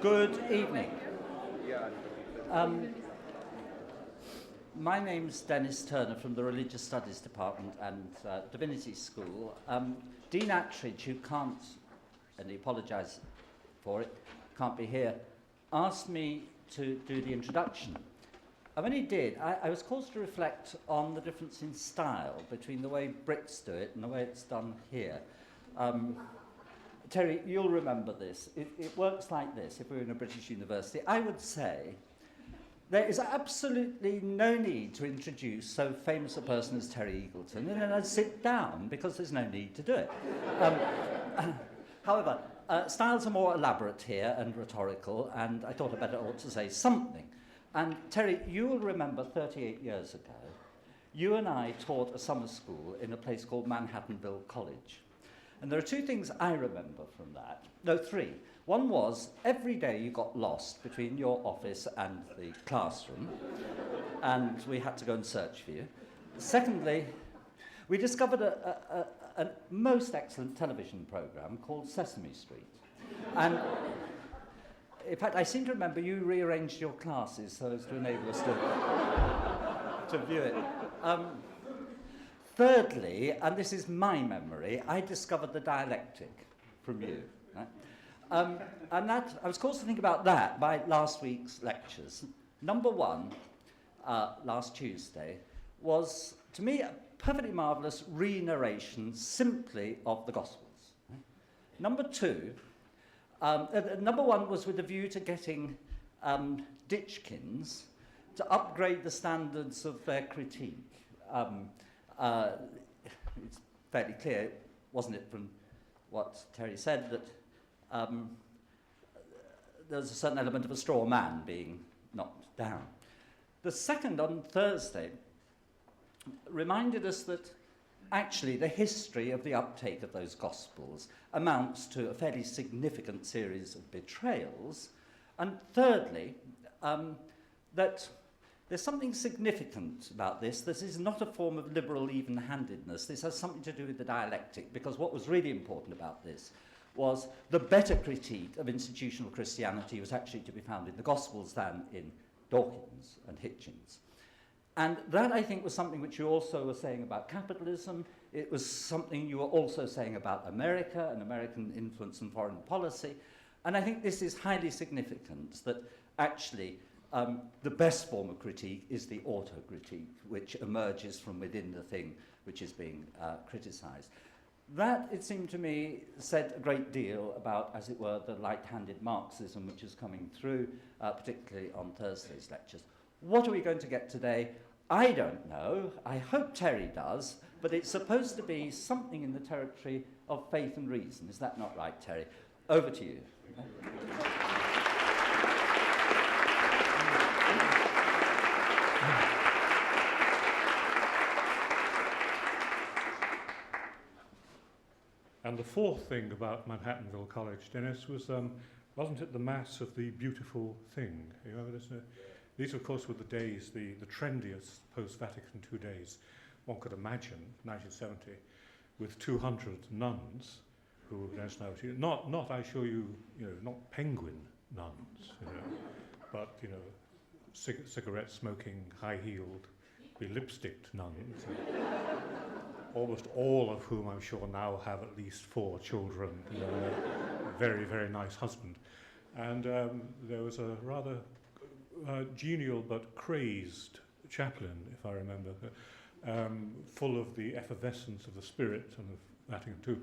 Good evening. My name's Dennis Turner from the Religious Studies Department and Divinity School. Dean Attridge, who can't, and he apologised for it, can't be here, asked me to do the introduction. And when he did, I was caused to reflect on the difference in style between the way Brits do it and the way it's done here. Terry, you'll remember this. It works like this if we were in a British university. I would say there is absolutely no need to introduce so famous a person as Terry Eagleton, and then I'd sit down because there's no need to do it. However, styles are more elaborate here and rhetorical, and I thought I better ought to say something. And Terry, you'll remember 38 years ago, you and I taught a summer school in a place called Manhattanville College. And there are two things I remember from that. No, three. One was every day you got lost between your office and the classroom, and we had to go and search for you. Secondly, we discovered a most excellent television program called Sesame Street. And in fact, I seem to remember you rearranged your classes so as to enable us to view it. Thirdly, and this is my memory, I discovered the dialectic from you. Right? And that I was caused to think about that by last week's lectures. Number one, last Tuesday, was, to me, a perfectly marvellous re-narration simply of the Gospels. Right? Number two, number one was with a view to getting Ditchkins to upgrade the standards of their critique. It's fairly clear, wasn't it, from what Terry said, that there's a certain element of a straw man being knocked down. The second, on Thursday, reminded us that actually the history of the uptake of those Gospels amounts to a fairly significant series of betrayals. And thirdly, that there's something significant about this. This is not a form of liberal even-handedness. This has something to do with the dialectic, because what was really important about this was the better critique of institutional Christianity was actually to be found in the Gospels than in Dawkins and Hitchens. And that, I think, was something which you also were saying about capitalism. It was something you were also saying about America and American influence in foreign policy. And I think this is highly significant, that actually the best form of critique is the auto-critique, which emerges from within the thing which is being criticised. That, it seemed to me, said a great deal about, as it were, the light-handed Marxism which is coming through, particularly on Thursday's lectures. What are we going to get today? I don't know. I hope Terry does, but it's supposed to be something in the territory of faith and reason. Is that not right, Terry? Over to you. And the fourth thing about Manhattanville College, Dennis, was, wasn't it the Mass of the Beautiful Thing? You remember this? These, of course, were the days, the trendiest post-Vatican II days one could imagine, 1970, with 200 nuns who were not, I assure you, not penguin nuns, but, cigarette-smoking, high-heeled, lipsticked nuns. Almost all of whom I'm sure now have at least 4 children, a very, very nice husband. And there was a rather genial but crazed chaplain, if I remember, full of the effervescence of the spirit and of Vatican II,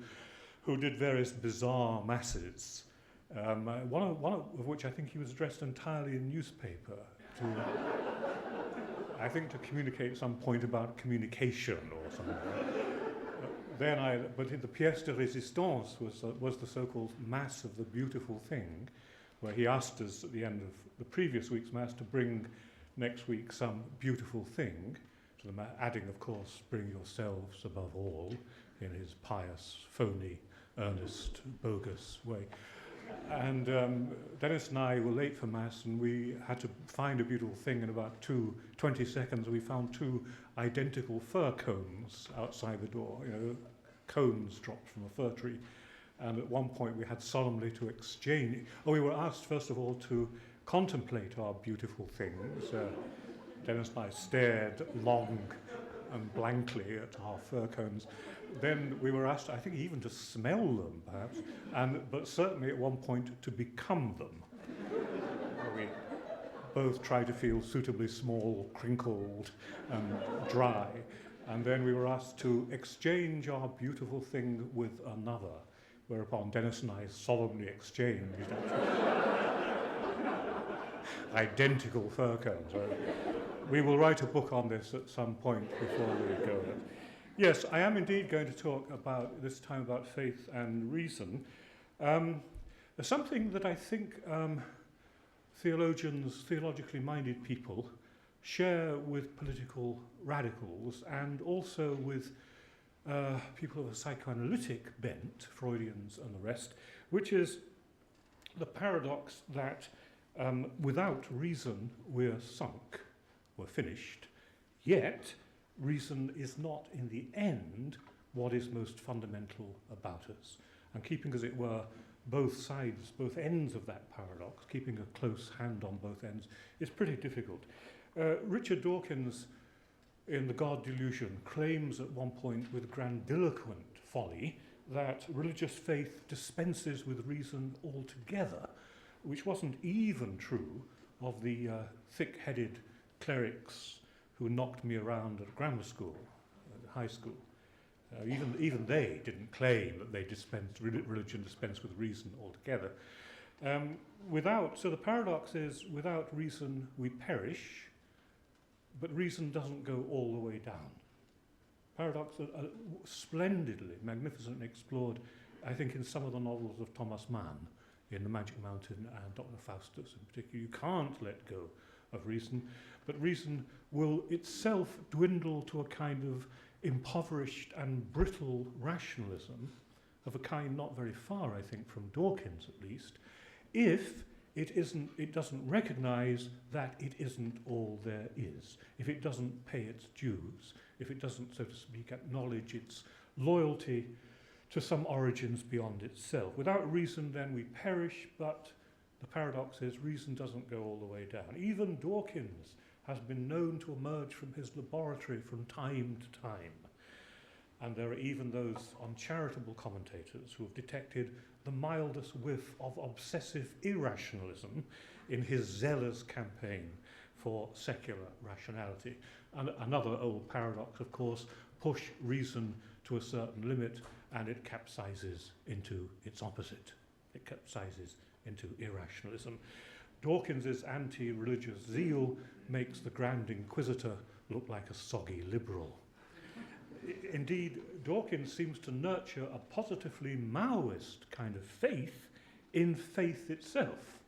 who did various bizarre masses, one of which I think he was dressed entirely in newspaper, I think to communicate some point about communication or something. But the pièce de résistance was the so-called Mass of the Beautiful Thing, where he asked us at the end of the previous week's Mass to bring next week some beautiful thing, to the adding, of course, bring yourselves above all, in his pious, phony, earnest, bogus way. And Dennis and I were late for Mass, and we had to find a beautiful thing in about 20 seconds. We found 2 identical fir cones outside the door, cones dropped from a fir tree. And at one point we had solemnly to exchange. Oh, we were asked, first of all, to contemplate our beautiful things. Dennis and I stared long and blankly at our fir cones. Then we were asked, I think, even to smell them, perhaps, but certainly at one point to become them. We both tried to feel suitably small, crinkled, and dry. And then we were asked to exchange our beautiful thing with another, whereupon Dennis and I solemnly exchanged identical fir cones. We will write a book on this at some point before we go. Yes, I am indeed going to talk about, this time, about faith and reason. Something that I think theologically minded people share with political radicals and also with people of a psychoanalytic bent, Freudians and the rest, which is the paradox that without reason we're sunk, we're finished, yet reason is not in the end what is most fundamental about us. And keeping, as it were, both sides, both ends of that paradox, keeping a close hand on both ends, is pretty difficult. Richard Dawkins, in The God Delusion, claims at one point with grandiloquent folly that religious faith dispenses with reason altogether, which wasn't even true of the thick-headed clerics who knocked me around at grammar school, at high school. Even they didn't claim that they religion dispensed with reason altogether. So the paradox is, without reason we perish, but reason doesn't go all the way down. Paradox are splendidly, magnificently explored, I think, in some of the novels of Thomas Mann, in The Magic Mountain and Dr. Faustus in particular. You can't let go of reason, but reason will itself dwindle to a kind of impoverished and brittle rationalism of a kind not very far, I think, from Dawkins at least, if it doesn't recognize that it isn't all there is, if it doesn't pay its dues, if it doesn't, so to speak, acknowledge its loyalty to some origins beyond itself. Without reason, then, we perish, but the paradox is reason doesn't go all the way down. Even Dawkins has been known to emerge from his laboratory from time to time. And there are even those uncharitable commentators who have detected the mildest whiff of obsessive irrationalism in his zealous campaign for secular rationality. And another old paradox, of course, push reason to a certain limit and it capsizes into its opposite. It capsizes into irrationalism. Dawkins's anti-religious zeal makes the Grand Inquisitor look like a soggy liberal. Indeed, Dawkins seems to nurture a positively Maoist kind of faith in faith itself.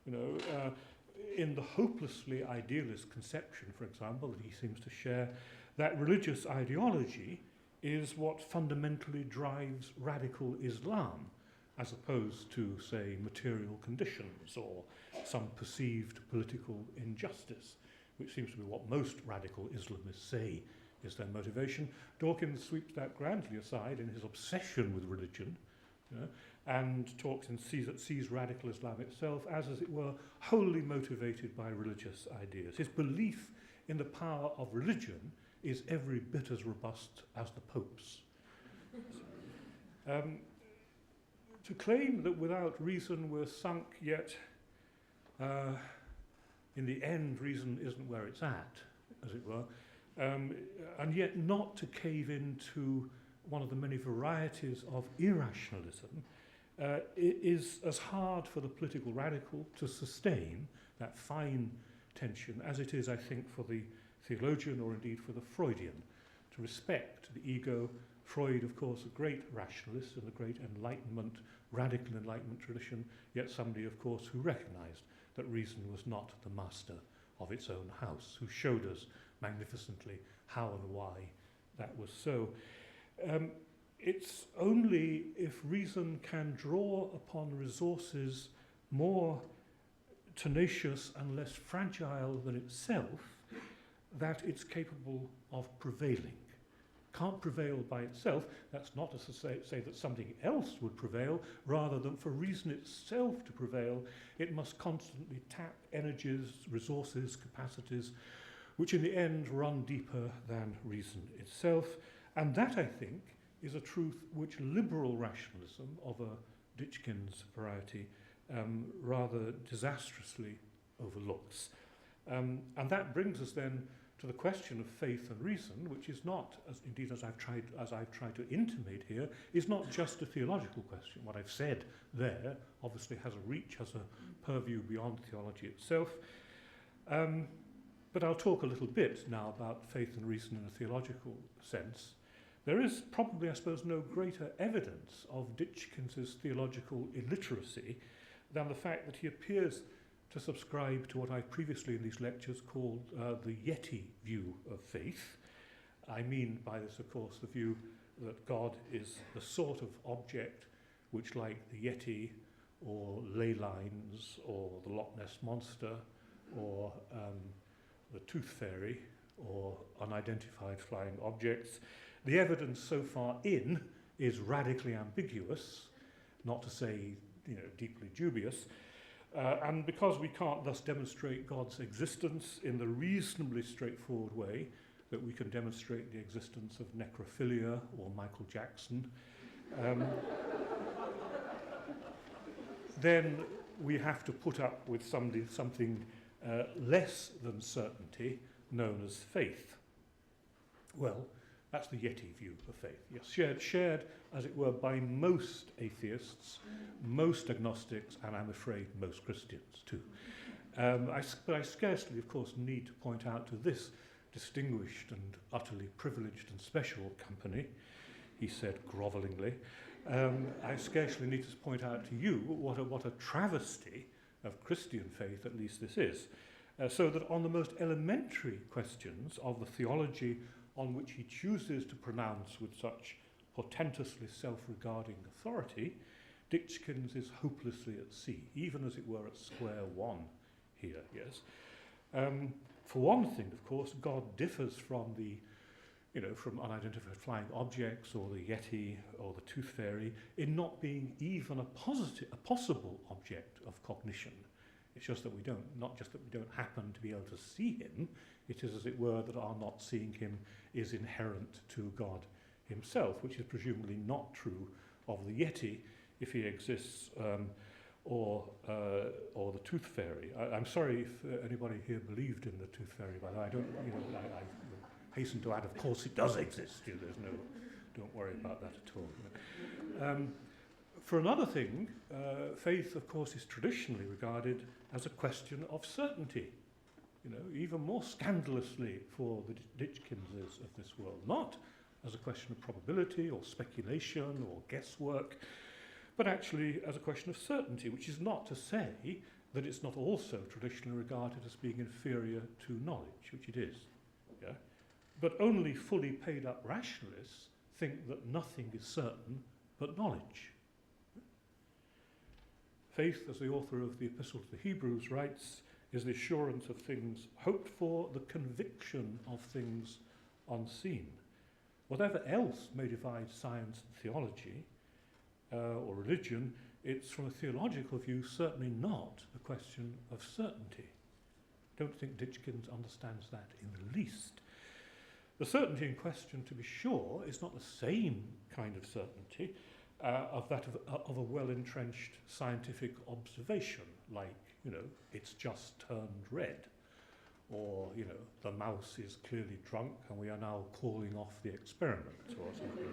In the hopelessly idealist conception, for example, that he seems to share, that religious ideology is what fundamentally drives radical Islam, as opposed to, say, material conditions or some perceived political injustice, which seems to be what most radical Islamists say is their motivation. Dawkins sweeps that grandly aside in his obsession with religion, and talks and sees radical Islam itself as it were, wholly motivated by religious ideas. His belief in the power of religion is every bit as robust as the Pope's. To claim that without reason we're sunk, yet in the end reason isn't where it's at, as it were, and yet not to cave into one of the many varieties of irrationalism, is as hard for the political radical to sustain that fine tension as it is, I think, for the theologian or indeed for the Freudian, to respect the ego. Freud, of course, a great rationalist in the great Enlightenment, radical Enlightenment tradition, yet somebody, of course, who recognized that reason was not the master of its own house, who showed us magnificently how and why that was so. It's only if reason can draw upon resources more tenacious and less fragile than itself that it's capable of prevailing, can't prevail by itself. That's not to say that something else would prevail, rather than for reason itself to prevail, it must constantly tap energies, resources, capacities, which in the end run deeper than reason itself. And that, I think, is a truth which liberal rationalism of a Ditchkins variety rather disastrously overlooks. And that brings us then to the question of faith and reason, which is not, as I've tried to intimate here, is not just a theological question. What I've said there obviously has a reach, has a purview beyond theology itself. But I'll talk a little bit now about faith and reason in a theological sense. There is probably, I suppose, no greater evidence of Ditchkins's theological illiteracy than the fact that he appears to subscribe to what I previously in these lectures called the Yeti view of faith. I mean by this, of course, the view that God is the sort of object which, like the Yeti or ley lines or the Loch Ness Monster or the Tooth Fairy or unidentified flying objects, the evidence so far in is radically ambiguous, not to say, deeply dubious. And because we can't thus demonstrate God's existence in the reasonably straightforward way that we can demonstrate the existence of necrophilia or Michael Jackson, then we have to put up with something less than certainty known as faith. Well, that's the Yeti view of faith. Yes, shared, as it were, by most atheists, most agnostics, and I'm afraid most Christians too. But I scarcely, of course, need to point out to this distinguished and utterly privileged and special company, he said grovellingly, I scarcely need to point out to you what a travesty of Christian faith, at least this is, so that on the most elementary questions of the theology on which he chooses to pronounce with such portentously self-regarding authority, Ditchkins is hopelessly at sea, even as it were at square one here, yes. For one thing, of course, God differs from from unidentified flying objects or the Yeti or the Tooth Fairy in not being even a possible object of cognition. It's just that not just that we don't happen to be able to see him, it is, as it were, that our not seeing him is inherent to God himself, which is presumably not true of the Yeti if he exists, or the Tooth Fairy. I'm sorry if anybody here believed in the Tooth Fairy, by the way. I don't, I hasten to add, of course, it does exist. Don't worry about that at all. For another thing, faith, of course, is traditionally regarded as a question of certainty. Even more scandalously for the Ditchkinses of this world, not as a question of probability or speculation or guesswork, but actually as a question of certainty, which is not to say that it's not also traditionally regarded as being inferior to knowledge, which it is. Yeah? But only fully paid up rationalists think that nothing is certain but knowledge. Faith, as the author of the Epistle to the Hebrews writes, is the assurance of things hoped for, the conviction of things unseen. Whatever else may divide science and theology or religion, it's from a theological view certainly not a question of certainty. I don't think Ditchkins understands that in the least. The certainty in question, to be sure, is not the same kind of certainty of that of a well-entrenched scientific observation, like, it's just turned red, or, the mouse is clearly drunk and we are now calling off the experiment, or something,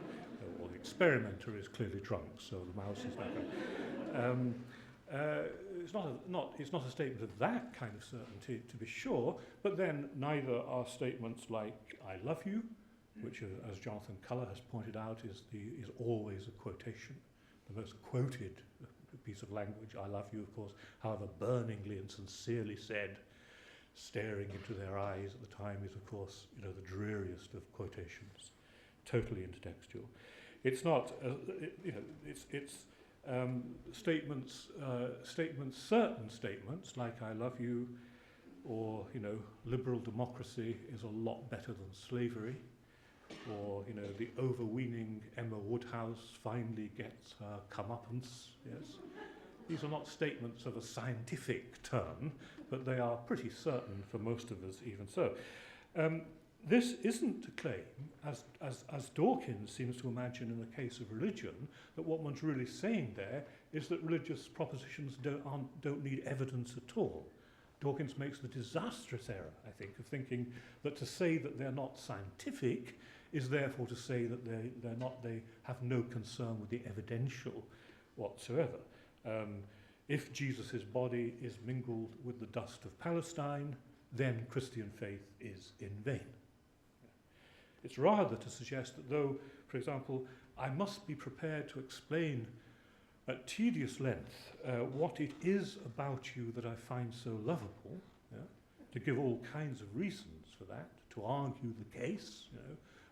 or the experimenter is clearly drunk, so the mouse is not. It's not a statement of that kind of certainty, to be sure, but then neither are statements like "I love you," which, as Jonathan Culler has pointed out, is always a quotation, the most quoted piece of language. "I love you," of course, however burningly and sincerely said, staring into their eyes at the time, is, of course, the dreariest of quotations, totally intertextual. It's not, it's statements, certain statements like "I love you," or liberal democracy is a lot better than slavery, or, you know, the overweening Emma Woodhouse finally gets her comeuppance, yes. These are not statements of a scientific turn, but they are pretty certain for most of us, even so. This isn't to claim, as Dawkins seems to imagine in the case of religion, that what one's really saying there is that religious propositions don't need evidence at all. Dawkins makes the disastrous error, I think, of thinking that to say that they're not scientific is therefore to say that they have no concern with the evidential whatsoever. If Jesus' body is mingled with the dust of Palestine, then Christian faith is in vain. It's rather to suggest that though, for example, I must be prepared to explain at tedious length what it is about you that I find so lovable, to give all kinds of reasons for that, to argue the case,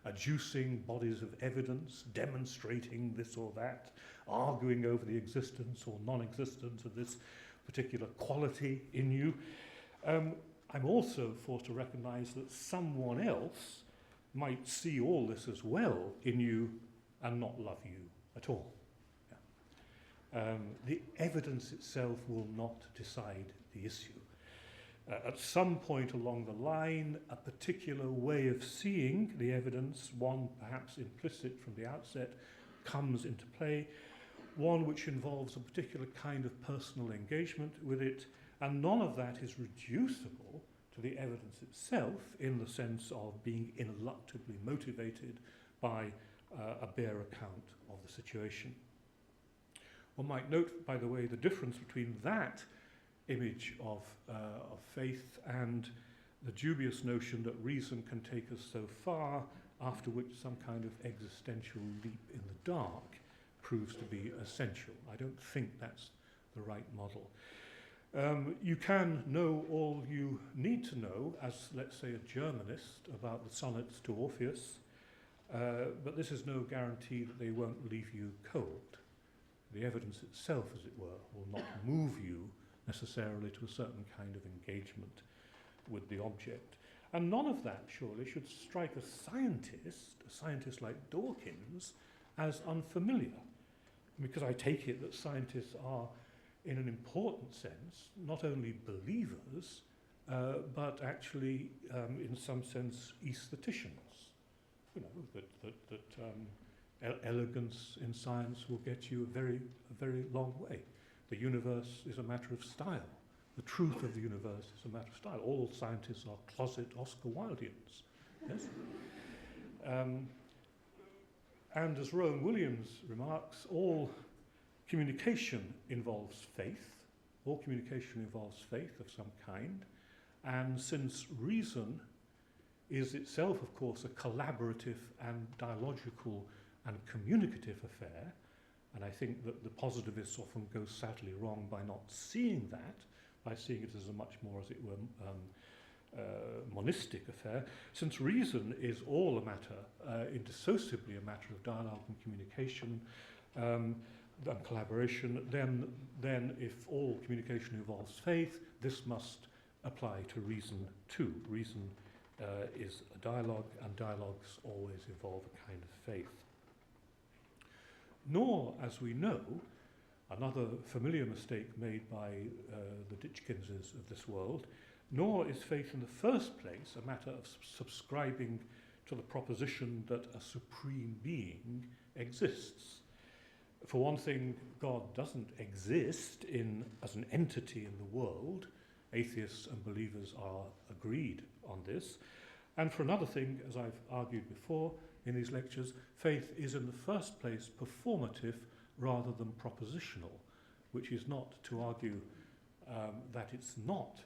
adducing bodies of evidence, demonstrating this or that, arguing over the existence or non-existence of this particular quality in you. I'm also forced to recognize that someone else might see all this as well in you and not love you at all. The evidence itself will not decide the issue. At some point along the line, a particular way of seeing the evidence, one perhaps implicit from the outset, comes into play, one which involves a particular kind of personal engagement with it, and none of that is reducible to the evidence itself in the sense of being ineluctably motivated by a bare account of the situation. One might note, by the way, the difference between that image of faith and the dubious notion that reason can take us so far, after which some kind of existential leap in the dark proves to be essential. I don't think that's the right model. You can know all you need to know as, let's say, a Germanist about the sonnets to Orpheus, but this is no guarantee that they won't leave you cold. The evidence itself, as it were, will not move you necessarily to a certain kind of engagement with the object. And none of that, surely, should strike a scientist like Dawkins, as unfamiliar. Because I take it that scientists are, in an important sense, not only believers, but actually, in some sense, aestheticians. You know, that elegance in science will get you a very long way. The universe is a matter of style. The truth of the universe is a matter of style. All scientists are closet Oscar Wildeans. Yes? And as Rowan Williams remarks, all communication involves faith. All communication involves faith of some kind. And since reason is itself, of course, a collaborative and dialogical and communicative affair, and I think that the positivists often go sadly wrong by not seeing that, by seeing it as a much more, as it were, monistic affair. Since reason is all a matter, indissociably a matter of dialogue and communication and collaboration, then if all communication involves faith, this must apply to reason too. Reason is a dialogue, and dialogues always involve a kind of faith. Nor, as we know, another familiar mistake made by the Ditchkinses of this world, nor is faith in the first place a matter of subscribing to the proposition that a supreme being exists. For one thing, God doesn't exist as an entity in the world. Atheists and believers are agreed on this. And for another thing, as I've argued before in these lectures, faith is in the first place performative rather than propositional, which is not to argue that it's not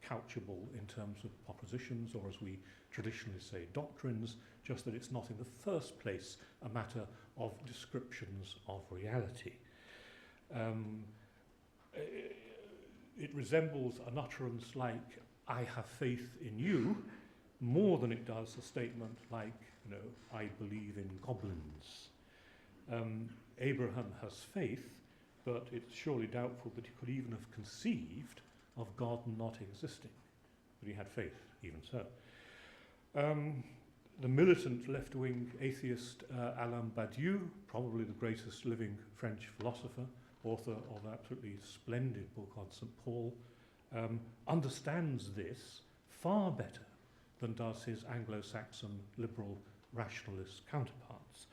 couchable in terms of propositions, or as we traditionally say, doctrines, just that it's not in the first place a matter of descriptions of reality. It resembles an utterance like, I have faith in you, more than it does a statement like, I believe in goblins. Abraham has faith, but it's surely doubtful that he could even have conceived of God not existing. But he had faith, even so. The militant left-wing atheist Alain Badiou, probably the greatest living French philosopher, author of an absolutely splendid book on St. Paul, understands this far better than does his Anglo-Saxon liberal rationalist counterparts.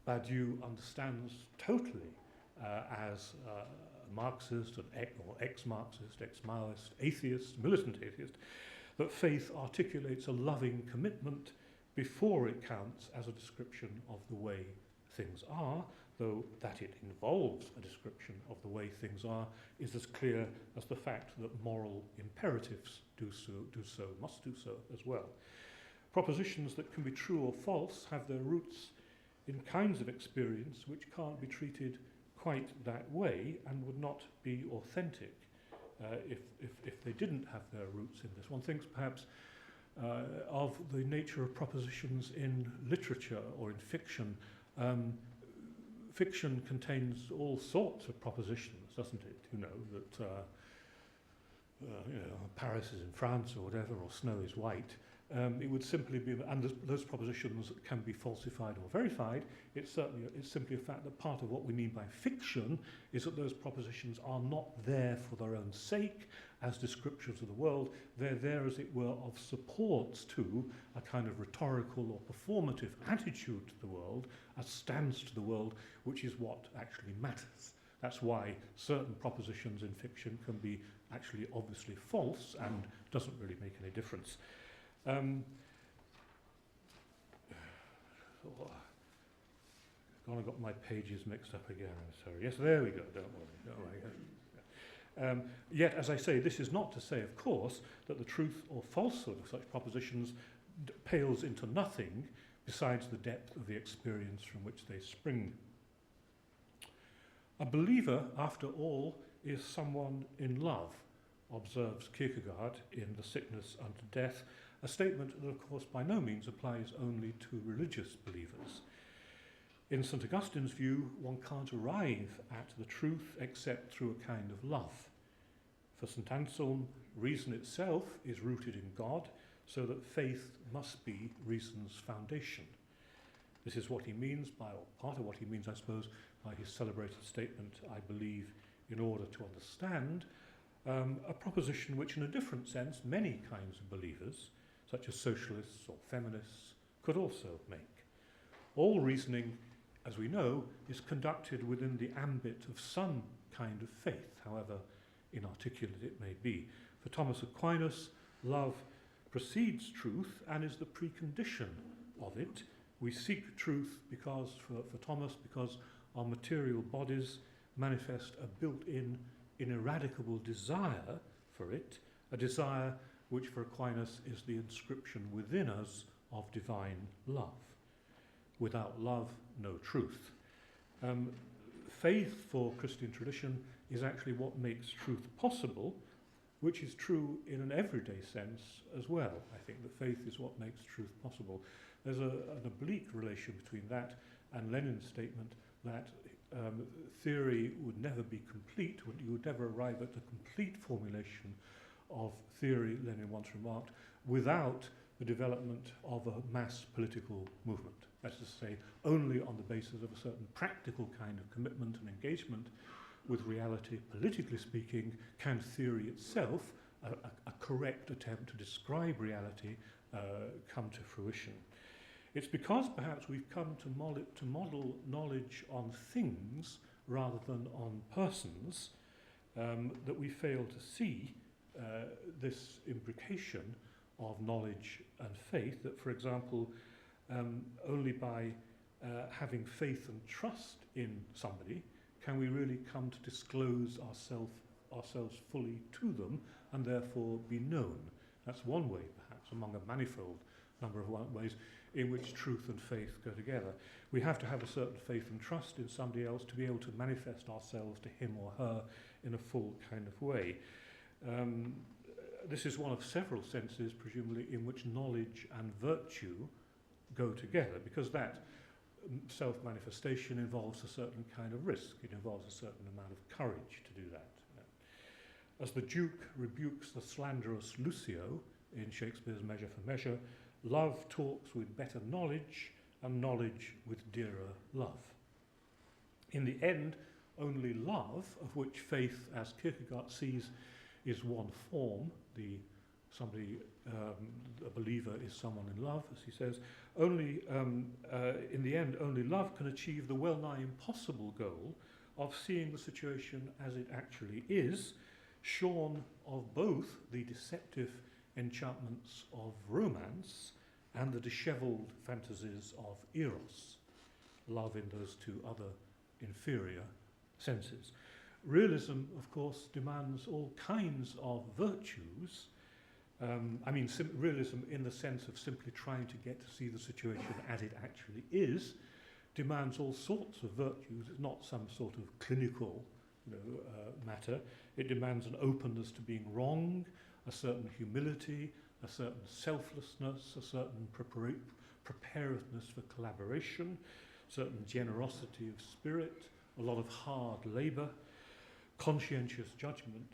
Badiou understands totally as a Marxist or ex-Marxist, ex-Maoist, atheist, militant atheist, that faith articulates a loving commitment before it counts as a description of the way things are, though that it involves a description of the way things are is as clear as the fact that moral imperatives must do so as well. Propositions that can be true or false have their roots in kinds of experience which can't be treated quite that way and would not be authentic if they didn't have their roots in this. One thinks perhaps of the nature of propositions in literature or in fiction. Fiction contains all sorts of propositions, doesn't it? You know, that Paris is in France or whatever, or snow is white. It would simply be, and those propositions can be falsified or verified. It's simply a fact that part of what we mean by fiction is that those propositions are not there for their own sake as descriptions of the world. They're there, as it were, of supports to a kind of rhetorical or performative attitude to the world, a stance to the world, which is what actually matters. That's why certain propositions in fiction can be actually obviously false and doesn't really make any difference. Gone and got my pages mixed up again, I'm sorry. Yes, there we go, don't worry. Yet, as I say, this is not to say, of course, that the truth or falsehood of such propositions pales into nothing besides the depth of the experience from which they spring. A believer, after all, is someone in love, observes Kierkegaard in The Sickness Unto Death, a statement that, of course, by no means applies only to religious believers. In St. Augustine's view, one can't arrive at the truth except through a kind of love. For St. Anselm, reason itself is rooted in God, so that faith must be reason's foundation. This is what he means by, or part of what he means, I suppose, by his celebrated statement, I believe in order to understand, a proposition which in a different sense many kinds of believers, such as socialists or feminists, could also make. All reasoning, as we know, is conducted within the ambit of some kind of faith, however inarticulate it may be. For Thomas Aquinas, love precedes truth and is the precondition of it. We seek truth because, for Thomas, because our material bodies manifest a built-in, ineradicable desire for it, a desire which for Aquinas is the inscription within us of divine love. Without love, no truth. Faith for Christian tradition is actually what makes truth possible, which is true in an everyday sense as well. I think that faith is what makes truth possible. There's an oblique relation between that and Lenin's statement that theory would never be complete, you would never arrive at the complete formulation of theory, Lenin once remarked, without the development of a mass political movement. That is to say, only on the basis of a certain practical kind of commitment and engagement with reality, politically speaking, can theory itself, a correct attempt to describe reality, come to fruition. It's because perhaps we've come to model knowledge on things rather than on persons that we fail to see this imbrication of knowledge and faith, that, for example, only by having faith and trust in somebody can we really come to disclose ourselves fully to them and therefore be known. That's one way, perhaps, among a manifold number of ways in which truth and faith go together. We have to have a certain faith and trust in somebody else to be able to manifest ourselves to him or her in a full kind of way. This is one of several senses, presumably, in which knowledge and virtue go together, because that self-manifestation involves a certain kind of risk. It involves a certain amount of courage to do that. As the Duke rebukes the slanderous Lucio in Shakespeare's Measure for Measure, Love talks with better knowledge, and knowledge with dearer love. In the end, only love, of which faith, as Kierkegaard sees, is one form, a believer is someone in love, as he says, in the end, only love can achieve the well-nigh impossible goal of seeing the situation as it actually is, shorn of both the deceptive enchantments of romance and the dishevelled fantasies of eros, love in those two other inferior senses. Realism, of course, demands all kinds of virtues. Realism in the sense of simply trying to get to see the situation as it actually is, demands all sorts of virtues. It's not some sort of clinical matter. It demands an openness to being wrong, a certain humility, a certain selflessness, a certain preparedness for collaboration, certain generosity of spirit, a lot of hard labour, conscientious judgment,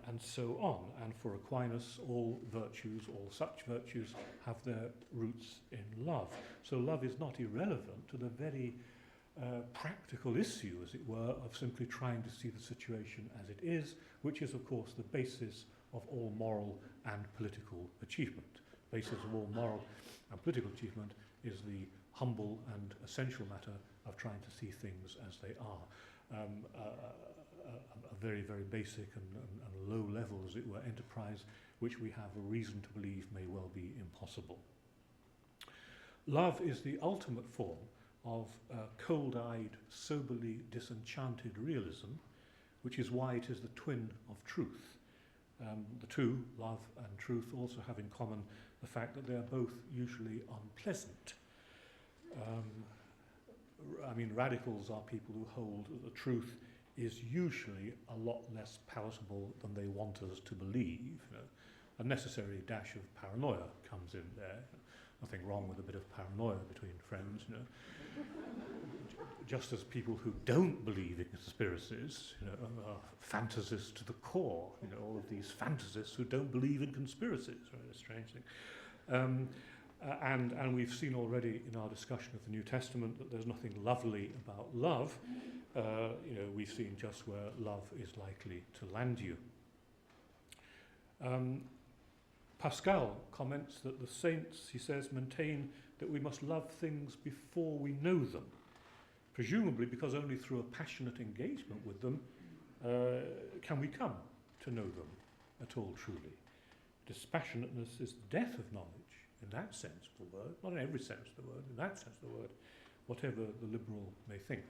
and so on. And for Aquinas, all such virtues have their roots in love. So love is not irrelevant to the very practical issue, as it were, of simply trying to see the situation as it is, which is, of course, the basis of all moral and political achievement. The basis of all moral and political achievement is the humble and essential matter of trying to see things as they are. A very, very basic and low level, as it were, enterprise, which we have a reason to believe may well be impossible. Love is the ultimate form of cold-eyed, soberly disenchanted realism, which is why it is the twin of truth. The two, love and truth, also have in common the fact that they are both usually unpleasant. Radicals are people who hold that the truth is usually a lot less palatable than they want us to believe. A necessary dash of paranoia comes in there. Nothing wrong with a bit of paranoia between friends. Just as people who don't believe in conspiracies are fantasists to the core. All of these fantasists who don't believe in conspiracies. Right? A strange thing. And we've seen already in our discussion of the New Testament that there's nothing lovely about love. We've seen just where love is likely to land you. Pascal comments that the saints, he says, maintain that we must love things before we know them, presumably because only through a passionate engagement with them can we come to know them at all truly. Dispassionateness is the death of knowledge, in that sense of the word, not in every sense of the word, in that sense of the word, whatever the liberal may think.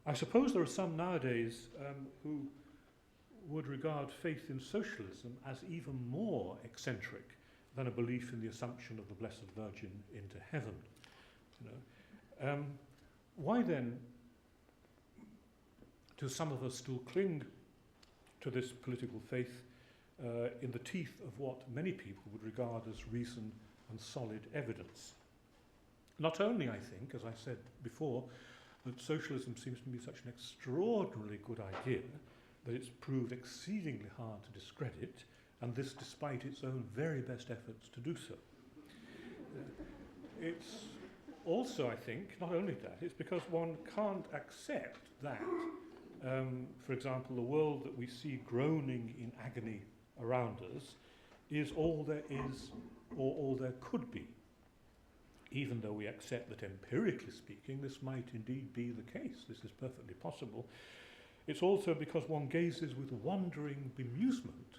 I suppose there are some nowadays who would regard faith in socialism as even more eccentric than a belief in the assumption of the Blessed Virgin into heaven. Why then do some of us still cling to this political faith in the teeth of what many people would regard as reason and solid evidence? Not only, I think, as I said before, that socialism seems to be such an extraordinarily good idea that it's proved exceedingly hard to discredit, and this despite its own very best efforts to do so. It's also, I think, not only that, it's because one can't accept that, for example, the world that we see groaning in agony around us is all there is or all there could be. Even though we accept that empirically speaking this might indeed be the case, this is perfectly possible, it's also because one gazes with wondering bemusement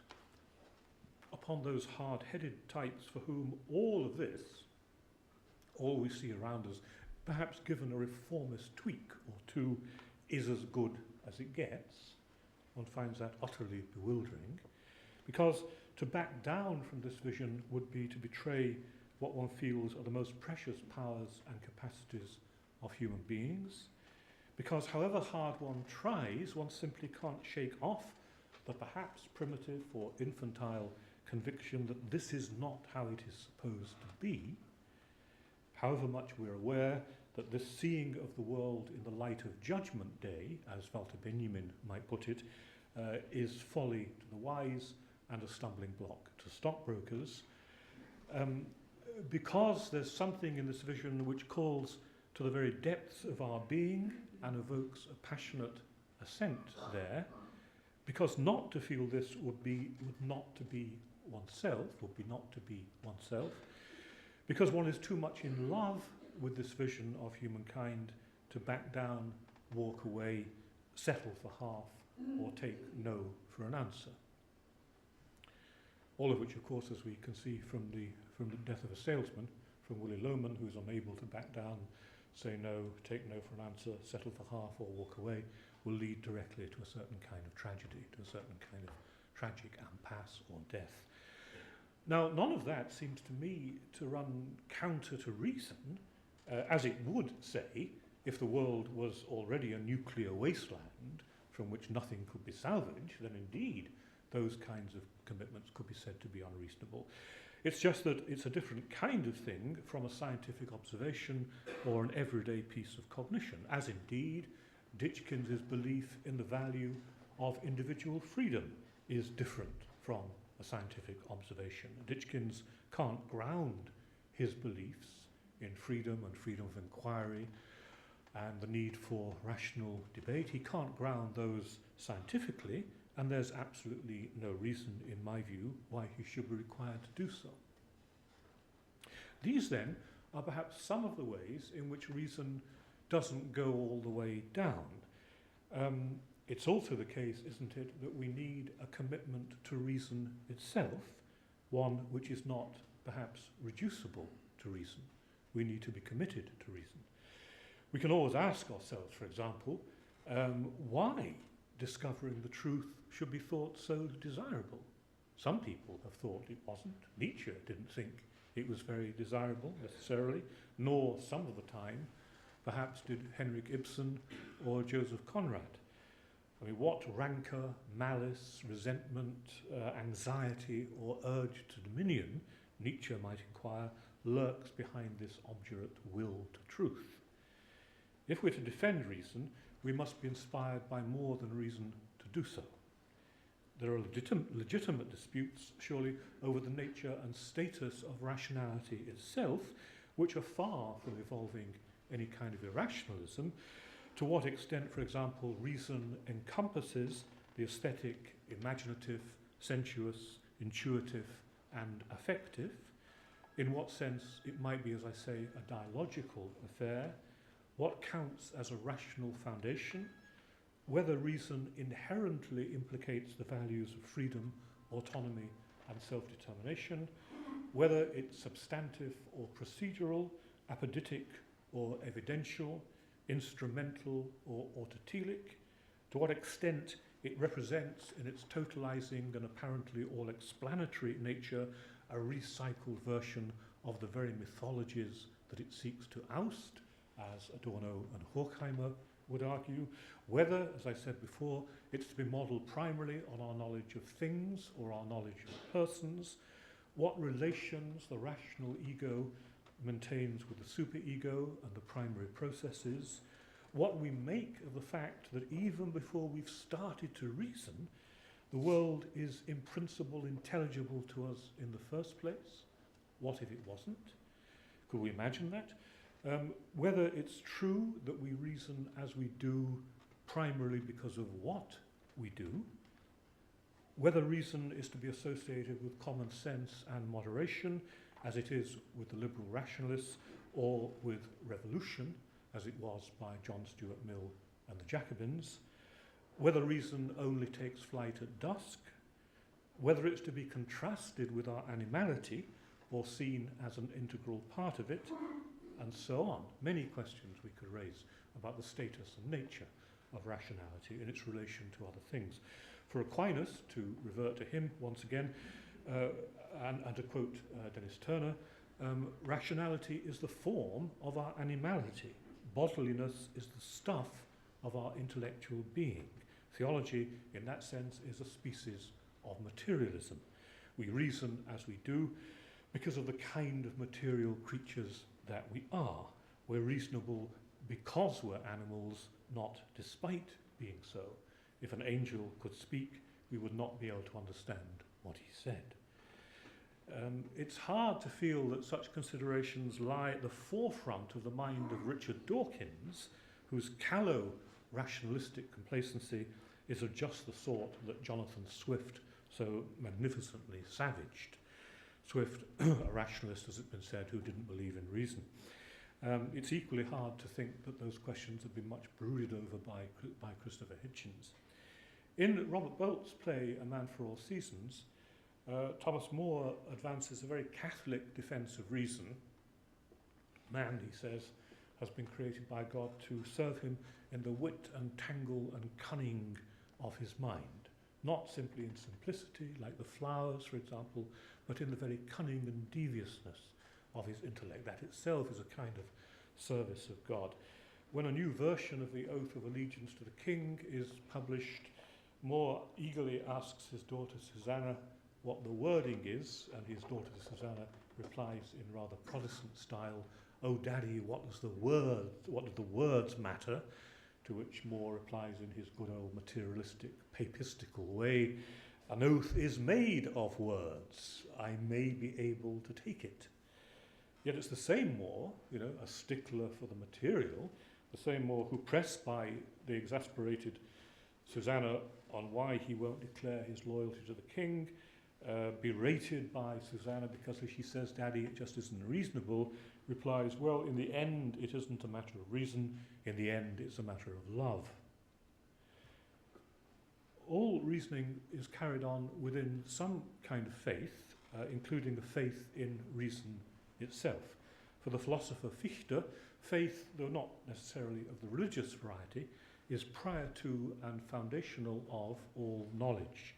upon those hard-headed types for whom all of this, all we see around us, perhaps given a reformist tweak or two, is as good as it gets. One finds that utterly bewildering, because to back down from this vision would be to betray what one feels are the most precious powers and capacities of human beings, because however hard one tries, one simply can't shake off the perhaps primitive or infantile conviction that this is not how it is supposed to be, however much we're aware that this seeing of the world in the light of Judgment Day, as Walter Benjamin might put it, is folly to the wise and a stumbling block to stockbrokers. because there's something in this vision which calls to the very depths of our being and evokes a passionate assent there, because not to feel this would not to be oneself, because one is too much in love with this vision of humankind to back down, walk away, settle for half, or take no for an answer. All of which, of course, as we can see from the Death of a Salesman, from Willy Loman, who's unable to back down, say no, take no for an answer, settle for half, or walk away, will lead directly to a certain kind of tragedy, to a certain kind of tragic impasse or death. Now, none of that seems to me to run counter to reason, as it would say if the world was already a nuclear wasteland from which nothing could be salvaged, then indeed those kinds of commitments could be said to be unreasonable. It's just that it's a different kind of thing from a scientific observation or an everyday piece of cognition, as indeed Ditchkins' belief in the value of individual freedom is different from a scientific observation. Ditchkins can't ground his beliefs in freedom and freedom of inquiry and the need for rational debate. He can't ground those scientifically, and there's absolutely no reason, in my view, why he should be required to do so. These, then, are perhaps some of the ways in which reason doesn't go all the way down. It's also the case, isn't it, that we need a commitment to reason itself, one which is not perhaps reducible to reason. We need to be committed to reason. We can always ask ourselves, for example, why discovering the truth should be thought so desirable. Some people have thought it wasn't. Nietzsche didn't think it was very desirable necessarily, nor some of the time perhaps did Henrik Ibsen or Joseph Conrad. I mean, what rancor, malice, resentment, anxiety, or urge to dominion, Nietzsche might inquire, lurks behind this obdurate will to truth? If we're to defend reason, we must be inspired by more than reason to do so. There are legitimate disputes, surely, over the nature and status of rationality itself, which are far from involving any kind of irrationalism. To what extent, for example, reason encompasses the aesthetic, imaginative, sensuous, intuitive, and affective. In what sense it might be, as I say, a dialogical affair. What counts as a rational foundation. Whether reason inherently implicates the values of freedom, autonomy, and self-determination. Whether it's substantive or procedural, apodetic or evidential, instrumental or autotelic, to what extent it represents in its totalizing and apparently all-explanatory nature a recycled version of the very mythologies that it seeks to oust, as Adorno and Horkheimer would argue, whether, as I said before, it's to be modelled primarily on our knowledge of things or our knowledge of persons, what relations the rational ego maintains with the superego and the primary processes, what we make of the fact that even before we've started to reason, the world is in principle intelligible to us in the first place. What if it wasn't? Could we imagine that? Whether it's true that we reason as we do primarily because of what we do, whether reason is to be associated with common sense and moderation, as it is with the liberal rationalists, or with revolution, as it was by John Stuart Mill and the Jacobins, whether reason only takes flight at dusk, whether it's to be contrasted with our animality or seen as an integral part of it, and so on. Many questions we could raise about the status and nature of rationality in its relation to other things. For Aquinas, to revert to him once again, and to quote Dennis Turner, rationality is the form of our animality. Bodiliness is the stuff of our intellectual being. Theology, in that sense, is a species of materialism. We reason as we do because of the kind of material creatures that we are. We're reasonable because we're animals, not despite being so. If an angel could speak, we would not be able to understand what he said. It's hard to feel that such considerations lie at the forefront of the mind of Richard Dawkins, whose callow rationalistic complacency is of just the sort that Jonathan Swift so magnificently savaged. Swift, a rationalist, as it's been said, who didn't believe in reason. It's equally hard to think that those questions have been much brooded over by Christopher Hitchens. In Robert Bolt's play A Man for All Seasons, Thomas More advances a very Catholic defence of reason. Man, he says, has been created by God to serve him in the wit and tangle and cunning of his mind, not simply in simplicity, like the flowers, for example, but in the very cunning and deviousness of his intellect. That itself is a kind of service of God. When a new version of the Oath of Allegiance to the King is published, More eagerly asks his daughter Susanna what the wording is, and his daughter Susanna replies in rather Protestant style, "Oh, Daddy, what do the words matter?" To which More replies in his good old materialistic, papistical way, "An oath is made of words. I may be able to take it." Yet it's the same More, a stickler for the material, the same More who, pressed by the exasperated Susanna on why he won't declare his loyalty to the king, berated by Susanna because, as she says, "Daddy, it just isn't reasonable," replies, "Well, in the end, it isn't a matter of reason. In the end, it's a matter of love." All reasoning is carried on within some kind of faith, including a faith in reason itself. For the philosopher Fichte, faith, though not necessarily of the religious variety, is prior to and foundational of all knowledge.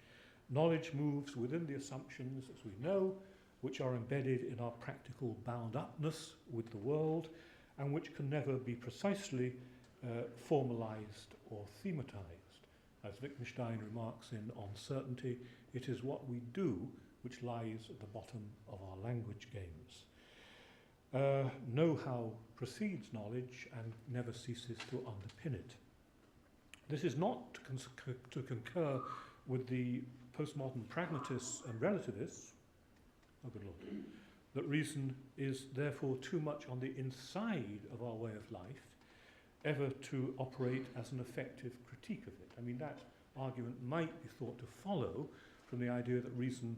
Knowledge moves within the assumptions, as we know, which are embedded in our practical bound-upness with the world, and which can never be precisely formalized or thematized. As Wittgenstein remarks in On Certainty, it is what we do which lies at the bottom of our language games. Know-how precedes knowledge and never ceases to underpin it. This is not to concur with the postmodern pragmatists and relativists, oh good Lord, that reason is therefore too much on the inside of our way of life, ever to operate as an effective critique of it. I mean, that argument might be thought to follow from the idea that reason,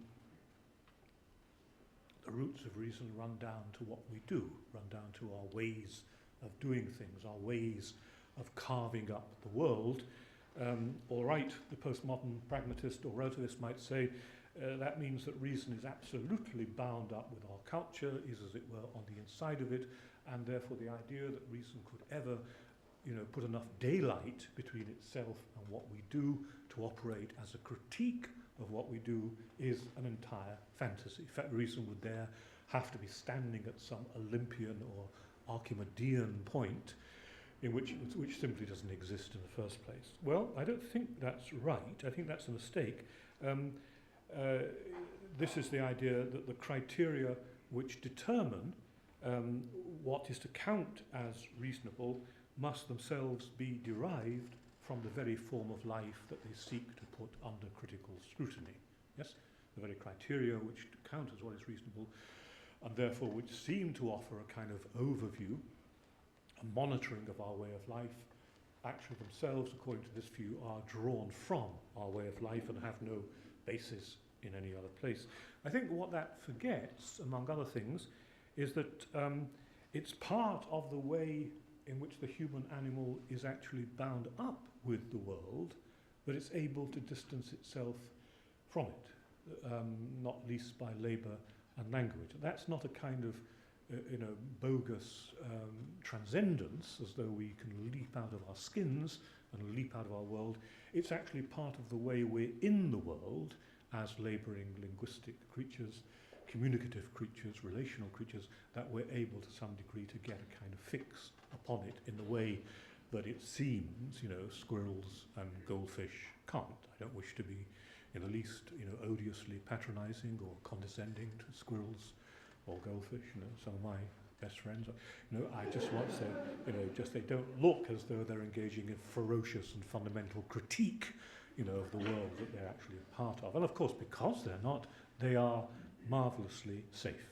the roots of reason run down to what we do, run down to our ways of doing things, our ways of carving up the world. All right, the postmodern pragmatist or relativist might say that means that reason is absolutely bound up with our culture, is as it were on the inside of it, and therefore the idea that reason could ever put enough daylight between itself and what we do to operate as a critique of what we do is an entire fantasy. In fact, reason would there have to be standing at some Olympian or Archimedean point in which simply doesn't exist in the first place. Well, I don't think that's right. I think that's a mistake. This is the idea that the criteria which determine what is to count as reasonable must themselves be derived from the very form of life that they seek to put under critical scrutiny. Yes? The very criteria which count as what is reasonable, and therefore which seem to offer a kind of overview, a monitoring of our way of life, actually themselves, according to this view, are drawn from our way of life and have no basis in any other place. I think what that forgets, among other things, is that it's part of the way in which the human animal is actually bound up with the world, but it's able to distance itself from it, not least by labour and language. That's not a kind of bogus transcendence, as though we can leap out of our skins and leap out of our world. It's actually part of the way we're in the world as labouring linguistic creatures, communicative creatures, relational creatures, that we're able to some degree to get a kind of fix upon it in the way that it seems, squirrels and goldfish can't. I don't wish to be in the least, odiously patronising or condescending to squirrels or goldfish, some of my best friends. I just want to say, just they don't look as though they're engaging in ferocious and fundamental critique, of the world that they're actually a part of. And of course, because they're not, they are marvellously safe,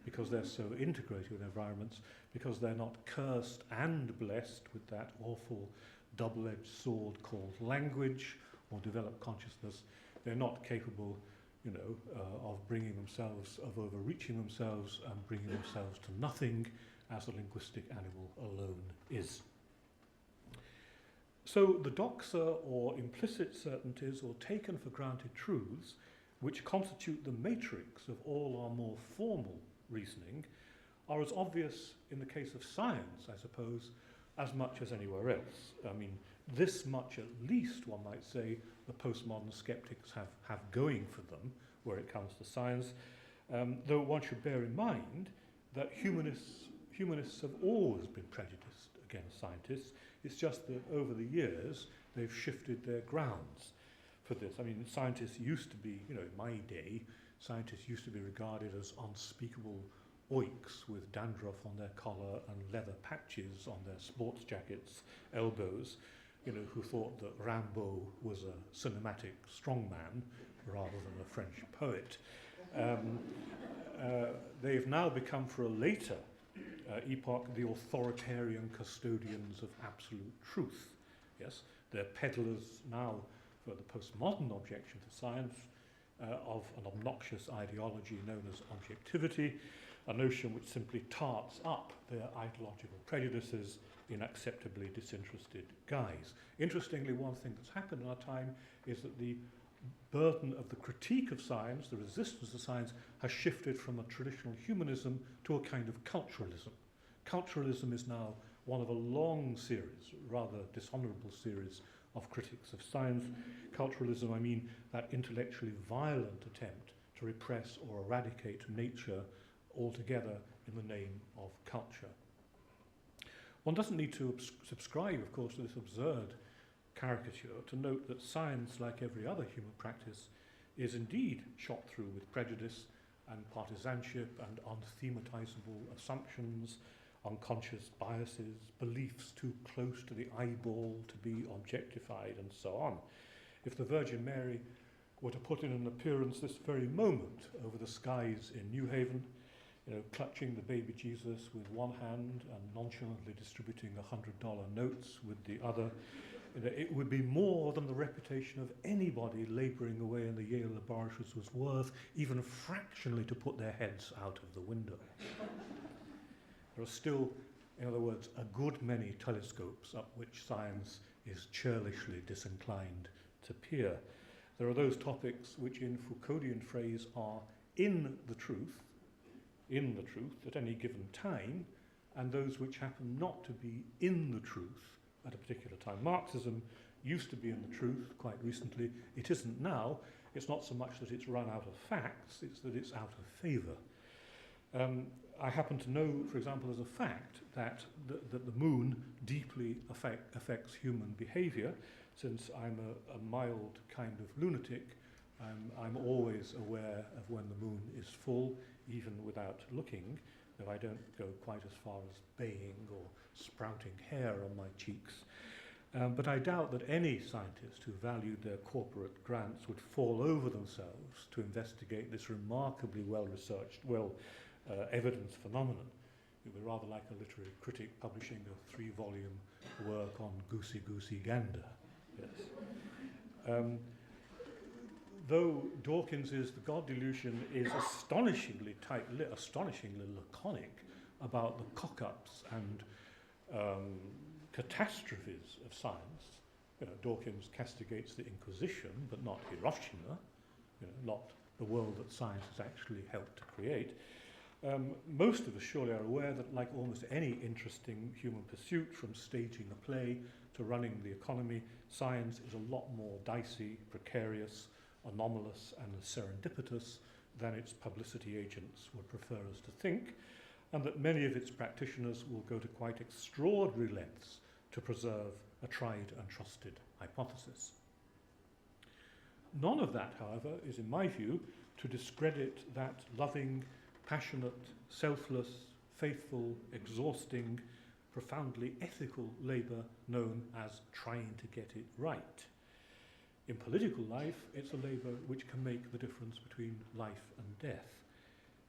because they're so integrated with environments, because they're not cursed and blessed with that awful double-edged sword called language or developed consciousness. They're not capable, of bringing themselves, of overreaching themselves and bringing themselves to nothing, as a linguistic animal alone is. So the doxa, or implicit certainties, or taken for granted truths, which constitute the matrix of all our more formal reasoning, are as obvious in the case of science, I suppose, as much as anywhere else. I mean, this much at least, one might say, the postmodern skeptics have going for them where it comes to science, though one should bear in mind that humanists have always been prejudiced against scientists. It's just that over the years they've shifted their grounds for this. I mean, scientists used to be, in my day, scientists used to be regarded as unspeakable oiks with dandruff on their collar and leather patches on their sports jackets' elbows, who thought that Rimbaud was a cinematic strongman rather than a French poet. They've now become, for a later epoch, the authoritarian custodians of absolute truth. Yes, they're peddlers now for the postmodern objection to science of an obnoxious ideology known as objectivity, a notion which simply tarts up their ideological prejudices in acceptably disinterested guise. Interestingly, one thing that's happened in our time is that the burden of the critique of science, the resistance to science, has shifted from a traditional humanism to a kind of culturalism. Culturalism is now one of a long series, rather dishonourable series, of critics of science. Culturalism, I mean that intellectually violent attempt to repress or eradicate nature altogether in the name of culture. One doesn't need to subscribe, of course, to this absurd caricature to note that science, like every other human practice, is indeed shot through with prejudice and partisanship and unthematizable assumptions, unconscious biases, beliefs too close to the eyeball to be objectified, and so on. If the Virgin Mary were to put in an appearance this very moment over the skies in New Haven, clutching the baby Jesus with one hand and nonchalantly distributing $100 notes with the other, it would be more than the reputation of anybody labouring away in the Yale laboratories was worth, even fractionally, to put their heads out of the window. There are still, in other words, a good many telescopes up which science is churlishly disinclined to peer. There are those topics which, in Foucauldian phrase, are in the truth at any given time, and those which happen not to be in the truth at a particular time. Marxism used to be in the truth quite recently. It isn't now. It's not so much that it's run out of facts, it's that it's out of favour. I happen to know, for example, as a fact, that the moon deeply affects human behaviour. Since I'm a mild kind of lunatic, I'm always aware of when the moon is full, even without looking, though I don't go quite as far as baying or sprouting hair on my cheeks. But I doubt that any scientist who valued their corporate grants would fall over themselves to investigate this remarkably well-researched, evidenced phenomenon. It would be rather like a literary critic publishing a 3-volume work on goosey gander. Yes. Though Dawkins's The God Delusion is astonishingly tight-lipped, astonishingly laconic about the cock-ups and catastrophes of science, Dawkins castigates the Inquisition, but not Hiroshima, not the world that science has actually helped to create. Most of us surely are aware that, like almost any interesting human pursuit, from staging a play to running the economy, science is a lot more dicey, precarious, anomalous and serendipitous than its publicity agents would prefer us to think, and that many of its practitioners will go to quite extraordinary lengths to preserve a tried and trusted hypothesis. None of that, however, is, in my view, to discredit that loving, passionate, selfless, faithful, exhausting, profoundly ethical labour known as trying to get it right. In political life, it's a labour which can make the difference between life and death.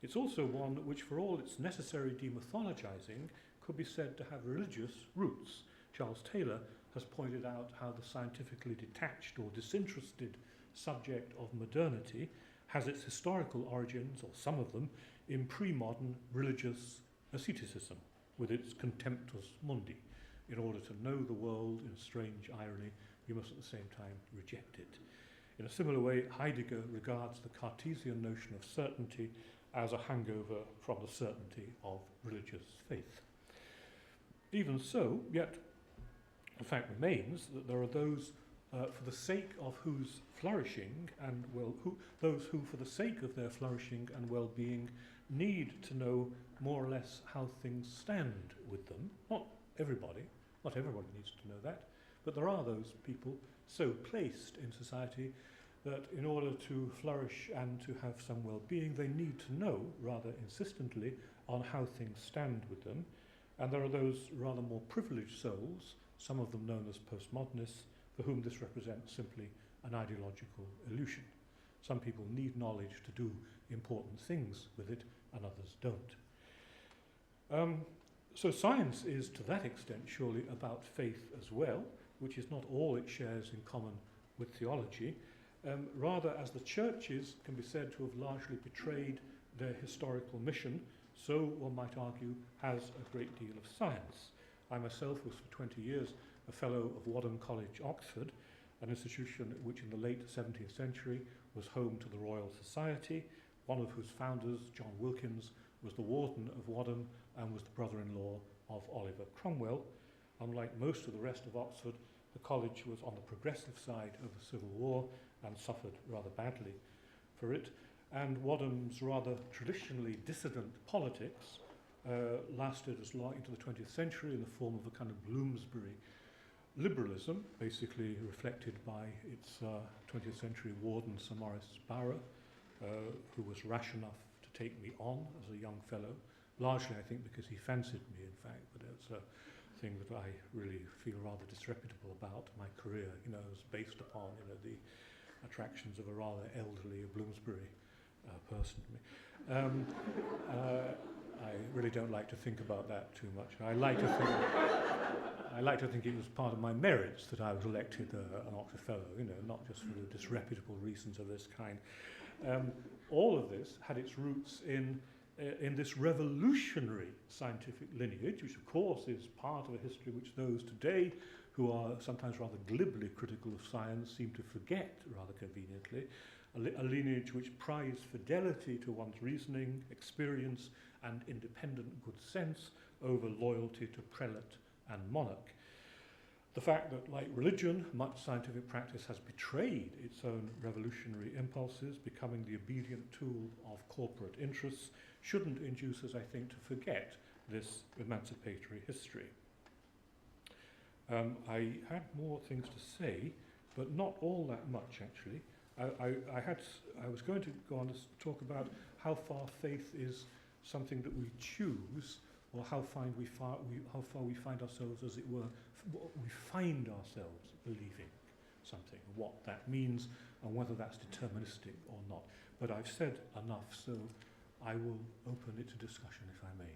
It's also one which, for all its necessary demythologizing, could be said to have religious roots. Charles Taylor has pointed out how the scientifically detached or disinterested subject of modernity has its historical origins, or some of them, in pre-modern religious asceticism, with its contemptus mundi. In order to know the world, in strange irony, you must at the same time reject it. In a similar way, Heidegger regards the Cartesian notion of certainty as a hangover from the certainty of religious faith. Even so, yet the fact remains that there are those for the sake of whose flourishing and those who for the sake of their flourishing and well-being need to know more or less how things stand with them. Not everybody needs to know that, but there are those people so placed in society that in order to flourish and to have some well-being, they need to know rather insistently on how things stand with them. And there are those rather more privileged souls, some of them known as postmodernists, for whom this represents simply an ideological illusion. Some people need knowledge to do important things with it, and others don't. So science is, to that extent, surely about faith as well, which is not all it shares in common with theology. Rather, as the churches can be said to have largely betrayed their historical mission, so, one might argue, has a great deal of science. I myself was for 20 years a fellow of Wadham College, Oxford, an institution which in the late 17th century was home to the Royal Society, one of whose founders, John Wilkins, was the warden of Wadham and was the brother-in-law of Oliver Cromwell. Unlike most of the rest of Oxford, the college was on the progressive side of the Civil War and suffered rather badly for it. And Wadham's rather traditionally dissident politics lasted as long into the 20th century in the form of a kind of Bloomsbury liberalism, basically reflected by its 20th century warden, Sir Maurice Barrow, who was rash enough to take me on as a young fellow, largely, I think, because he fancied me, in fact, but it's a thing that I really feel rather disreputable about. My career, was based upon, the attractions of a rather elderly Bloomsbury person to me. I really don't like to think about that too much. I like to think it was part of my merits that I was elected an Oxford Fellow, not just for the disreputable reasons of this kind. All of this had its roots in this revolutionary scientific lineage, which of course is part of a history which those today who are sometimes rather glibly critical of science seem to forget rather conveniently, a lineage which prized fidelity to one's reasoning, experience, and independent good sense over loyalty to prelate and monarch. The fact that, like religion, much scientific practice has betrayed its own revolutionary impulses, becoming the obedient tool of corporate interests, shouldn't induce us, I think, to forget this emancipatory history. I had more things to say, but not all that much, actually. I was going to go on to talk about how far faith is something that we choose, or how far we find ourselves, as it were, we find ourselves believing something, what that means, and whether that's deterministic or not. But I've said enough, so I will open it to discussion, if I may.